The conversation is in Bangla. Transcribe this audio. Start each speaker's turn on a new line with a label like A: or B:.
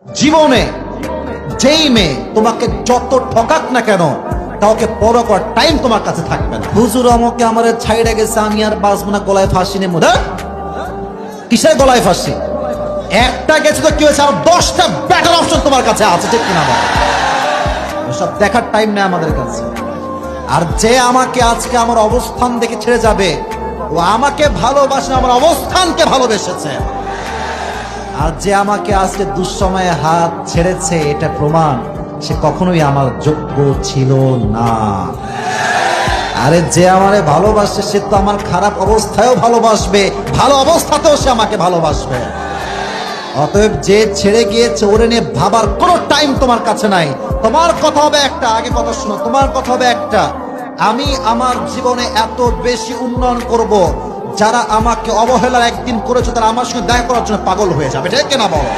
A: জীবনে যেই মেয়ে তোমাকে যত ঠকাক না কেন কাউকে পর করার টাইম তোমার কাছে থাকবে না। হুজুর আমাকে আমার ছাইড়া গেছে, আমি আর বাঁচবো না, গলায় ফাঁসি নেবো। কিসের গলায় ফাঁসি? একটা গেছে তো কি হয়েছে, আর 10টা বেটার অপশন তোমার কাছে আছে, ঠিক কিনা বলো? সব দেখার টাইম নেই আমাদের কাছে। আর যে আমাকে আজকে আমার অবস্থান দেখে ছেড়ে যাবে, ও আমাকে ভালোবাসে, আমার অবস্থানকে ভালোবেসেছে। আর যে আমাকে আজকে দুঃসময়ে হাত ছেড়েছে, এটা প্রমাণ সে কখনোই আমার যোগ্য ছিল না। আরে যে আমারে ভালোবাসে সে তো আমার খারাপ অবস্থায়ও ভালোবাসবে, ভালো অবস্থাতেও সে আমাকে ভালোবাসবে। অতএব যে ছেড়ে গিয়েছে ওরে নিয়ে ভাবার কোনো টাইম তোমার কাছে নাই। তোমার কথা হবে একটা, আগে কথা শোনো, তোমার কথা হবে একটা, আমি আমার জীবনে এত বেশি উন্নয়ন করব, যারা আমাকে অবহেলার একদিন করেছে তারা আমার সঙ্গে দেখা করার জন্য পাগল হয়ে যাবে, ঠিক কিনা বলো?